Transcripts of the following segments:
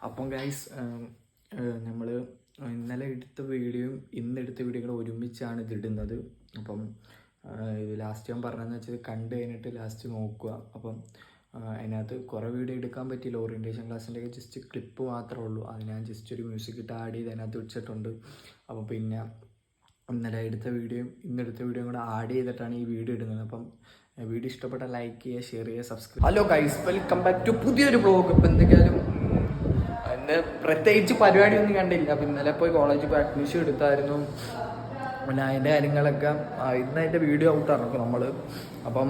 അപ്പം ഗൈസ്, നമ്മൾ ഇന്നലെ എടുത്ത വീഡിയോയും ഇന്നെടുത്ത വീഡിയോകളും ഒരുമിച്ചാണ് ഇതിടുന്നത്. അപ്പം ഇത് ലാസ്റ്റ് ഞാൻ പറഞ്ഞതെന്ന് വെച്ചാൽ കണ്ടു കഴിഞ്ഞിട്ട് ലാസ്റ്റ് നോക്കുക. അപ്പം അതിനകത്ത് കുറേ വീഡിയോ എടുക്കാൻ പറ്റിയില്ല. ഓറിയൻറ്റേഷൻ ക്ലാസ്സിൻ്റെ ജസ്റ്റ് ക്ലിപ്പ് മാത്രമേ ഉള്ളൂ. അത് ഞാൻ ജസ്റ്റ് ഒരു മ്യൂസിക് ഇട്ട് ആഡ് ചെയ്ത് അതിനകത്ത് വെച്ചിട്ടുണ്ട്. അപ്പം പിന്നെ ഇന്നലെ എടുത്ത വീഡിയോയും ഇന്നെടുത്ത വീഡിയോയും കൂടെ ആഡ് ചെയ്തിട്ടാണ് ഈ വീഡിയോ ഇടുന്നത്. അപ്പം വീഡിയോ ഇഷ്ടപ്പെട്ട ലൈക്ക് ചെയ്യുക, ഷെയർ ചെയ്യുക, subscribe. Hello guys, welcome back to പുതിയൊരു വ്ളോഗ്. ഇപ്പം എന്തൊക്കെയാലും ഇന്ന് പ്രത്യേകിച്ച് പരിപാടിയൊന്നും കണ്ടില്ല. അപ്പം ഇന്നലെ പോയി കോളേജിൽ പോയി അഡ്മിഷൻ എടുത്തായിരുന്നു. പിന്നെ അതിൻ്റെ കാര്യങ്ങളൊക്കെ ഇന്ന് അതിൻ്റെ വീഡിയോ ഔട്ട് ഇറക്കും നമ്മൾ. അപ്പം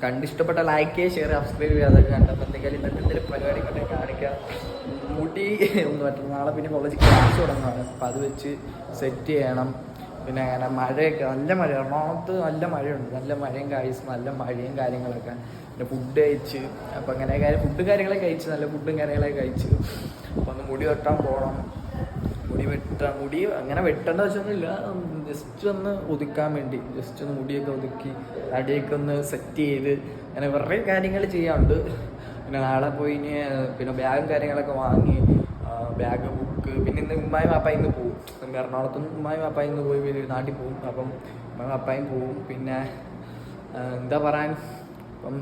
കണ്ടിഷ്ടപ്പെട്ട ലൈക്ക് ചെയ്യുക, ഷെയർ, സബ്സ്ക്രൈബ് ചെയ്യുക. അതൊക്കെ കണ്ടപ്പോൾ എന്തെങ്കിലും ഇന്നത്തെ എന്തെങ്കിലും പരിപാടി കൊണ്ടേ കാണിക്കാം. മുടി ഒന്നും പറ്റും. നാളെ പിന്നെ കോളേജിൽ ക്ലാസ് തുടങ്ങുകയാണ്. അപ്പം അത് വെച്ച് സെറ്റ് ചെയ്യണം. പിന്നെ അങ്ങനെ മഴയൊക്കെ നല്ല മഴ, എറണാകുളത്ത് നല്ല മഴയുണ്ട്. നല്ല മഴയും കാഴ്ച, നല്ല മഴയും കാര്യങ്ങളൊക്കെ. പിന്നെ ഫുഡ് കഴിച്ച്, അപ്പം അങ്ങനെ ഫുഡ് കാര്യങ്ങളൊക്കെ കഴിച്ച്, നല്ല ഫുഡും കാര്യങ്ങളൊക്കെ കഴിച്ച്. അപ്പം ഒന്ന് മുടി വെട്ടാൻ പോകണം. മുടി അങ്ങനെ വെട്ടേണ്ട ആവശ്യമൊന്നുമില്ല, ജസ്റ്റ് ഒന്ന് ഒതുക്കാൻ വേണ്ടി, ജസ്റ്റ് ഒന്ന് മുടിയൊക്കെ ഒതുക്കി തടിയൊക്കെ ഒന്ന് സെറ്റ് ചെയ്ത് അങ്ങനെ കുറേ കാര്യങ്ങൾ ചെയ്യാറുണ്ട്. പിന്നെ നാളെ പോയി ഇനി പിന്നെ ബാഗും കാര്യങ്ങളൊക്കെ വാങ്ങി, ബാഗ്, ബുക്ക്. പിന്നെ ഇന്ന് ഉമ്മായും പാപ്പായും ഇന്ന് പോവും. എറണാകുളത്തുനിന്ന് ഉമ്മായും പാപ്പായും ഇന്ന് പോയി നാട്ടിൽ പോവും. അപ്പം ഉമ്മായും പാപ്പായും പോവും. പിന്നെ എന്താ പറയാൻ, അപ്പം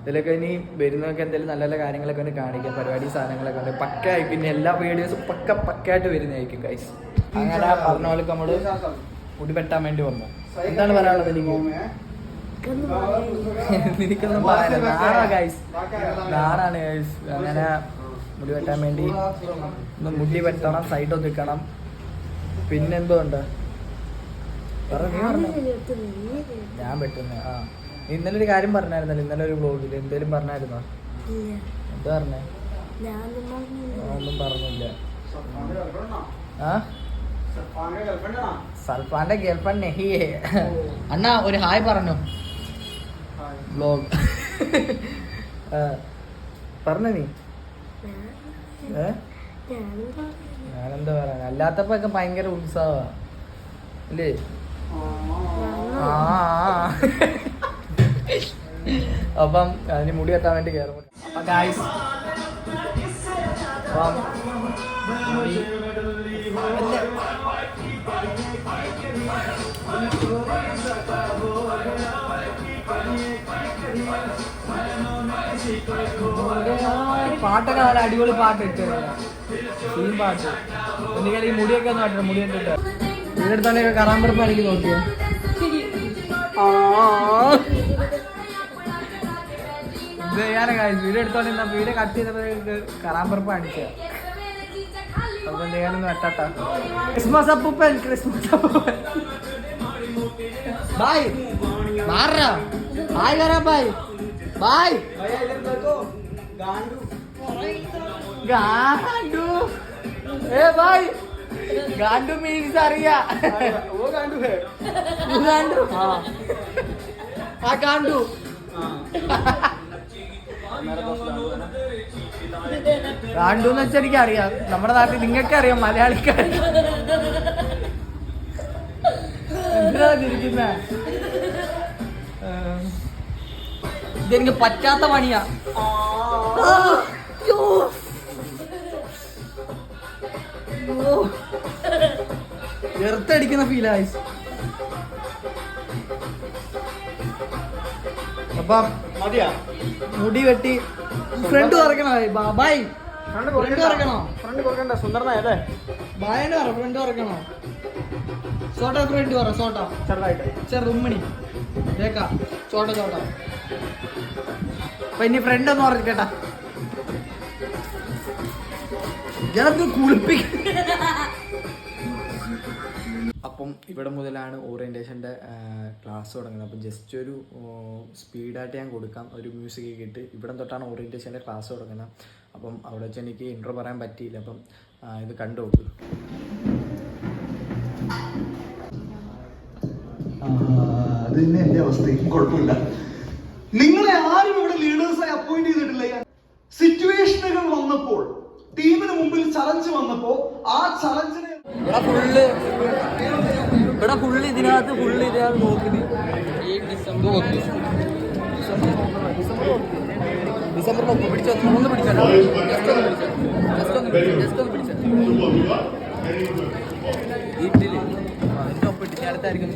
ഇതിലൊക്കെ ഇനി വരുന്നതൊക്കെ എന്തെങ്കിലും നല്ല നല്ല കാര്യങ്ങളൊക്കെ ഒന്ന് കാണിക്കാം. പരിപാടി സാധനങ്ങളൊക്കെ ഉണ്ട് പക്കയായി. പിന്നെ എല്ലാ വീഡിയോസും പക്കയായിട്ട് വരുന്നതായിരിക്കും ഗൈസ്. അങ്ങനെ പറഞ്ഞ പോലെ നമ്മൾ മുടി വെട്ടാൻ വേണ്ടി വന്നു. എന്താണ് പറയാനുള്ളത് എനിക്കൊന്നും പറയാനില്ല. നാളാണ് ഗൈസ്. അങ്ങനെ മുടി വെട്ടാൻ വേണ്ടി ഒന്ന് മുടി വെട്ടണം, സൈഡ് ഒതുക്കണം. പിന്നെന്തുകൊണ്ട് ഞാൻ വെട്ടുന്ന ഇന്നലെ ഒരു കാര്യം പറഞ്ഞായിരുന്നല്ലോ, ഇന്നലെ ഒരു വ്ളോഗിൽ എന്തേലും പറഞ്ഞായിരുന്നോ? എന്താ പറഞ്ഞേ? ഒന്നും പറഞ്ഞില്ല. സൽഫാന്റെ ഗേൾഫ്രണ്ട് നെഹിയേ. അണ്ണാ ഒരു ഹായ് പറഞ്ഞു. വ്ളോഗ് പറഞ്ഞ നീ? ഞാനെന്താ പറയാ, അല്ലാത്തപ്പോ ഒക്കെ ഭയങ്കര ഉത്സാഹമാ അല്ലേ? അപ്പം അതിന് മുടി വെട്ടാൻ വേണ്ടി കയറും. അപ്പം ഗായ്സ്, അപ്പം മുടി പാട്ടൊക്കെ നല്ല അടിപൊളി പാട്ട് ഇട്ട് സീൻ പാട്ട്. എനിക്ക് ഈ മുടിയൊക്കെ ഒന്ന് മാറ്റണം. മുടി ഇട്ടിട്ട് വീടെടുത്താലൊക്കെ കറാമ്പറപ്പ് എനിക്ക് നോക്കിയോ. ഇത് ചെയ്യാനൊക്കെ വീഡിയോ എടുത്തോണ്ടിരുന്ന വീഡിയോ കട്ട് ചെയ്തപ്പോഴേക്ക് കറാമ്പറപ്പ് കാണിച്ച. അപ്പൊ ചെയ്യാനൊന്നും വെട്ടാ. ക്രിസ്മസ് അപ്പൂപ്പൻ, ക്രിസ്മസ് അപ്പൂപ്പൻ. ബായ് മാറാ, ബായ് കരാ, ബായ് ബായ്. ഗാണ്ടു ഏ ബായ്, ഗാണ്ടു മീൻസ് അറിയാ? ഗാണ്ടു ആ ഗാണ്ടു. ഗാണ്ടു എന്ന് വെച്ചാൽ എനിക്ക് അറിയാം. നമ്മുടെ നാട്ടിൽ നിങ്ങൾക്ക് അറിയാം, മലയാളിക്കാർ. എന്തിനാ തിരിക്കുന്ന? ഇതെനിക്ക് പറ്റാത്ത പണിയാ. എർത്തടിക്കുന്ന ഫീലായി. അപ്പം മുടി വെട്ടി ഫ്രണ്ട് തുറക്കണോ? ബായ് ഫ്രണ്ട് തുറക്കണോ? ഫ്രണ്ട് തുറക്കണ്ട, സുന്ദരനായല്ലേ? ബായന്റെ പറ, ഫ്രണ്ട് തുറക്കണോ? ചോട്ട ഫ്രണ്ട് പറ, ചോട്ട ചെറുതായിട്ട് ചെറു ഉമ്മണി കേക്കാ, ചോട്ട ചോട്ട. അപ്പൊ ഇനി ഫ്രണ്ട് ഒന്ന് പറഞ്ഞിട്ടാ കുളിപ്പിക്ക. അപ്പം ഇവിടെ മുതലാണ് ഓറിയൻറ്റേഷൻ്റെ ക്ലാസ് തുടങ്ങുന്നത്. അപ്പം ജസ്റ്റ് ഒരു സ്പീഡായിട്ട് ഞാൻ കൊടുക്കാം, ഒരു മ്യൂസിക് ഇട്ട്. ഇവിടെ തൊട്ടാണ് ഓറിയൻറ്റേഷൻ്റെ ക്ലാസ് തുടങ്ങുന്നത്. അപ്പം അവിടെ വെച്ച് എനിക്ക് ഇൻട്രോ പറയാൻ പറ്റിയില്ല. അപ്പം ഇത് കണ്ടു നോക്ക്. അത് തന്നെ എന്റെ അവസ്ഥയും കുഴപ്പമില്ല. നിങ്ങളെ ആരും ഇവിടെ ലീഡേഴ്സായി അപ്പോയിന്റ് ചെയ്തിട്ടില്ല. സിറ്റുവേഷനുകൾ വന്നപ്പോൾ, ടീമിന് മുമ്പിൽ ചലഞ്ച് വന്നപ്പോ ആ ചലഞ്ചിനെ ഇവിടെ ഫുള്ള് ഇതിനകത്ത് നോക്കി. ഡിസംബറിൽ ഒപ്പ് പിടിച്ചോ, ഒന്ന് പിടിച്ചോ, ജസ്റ്റ് ഒന്ന് പിടിച്ചോ. വീട്ടില് ഒപ്പിട്ട് അടുത്തായിരിക്കും.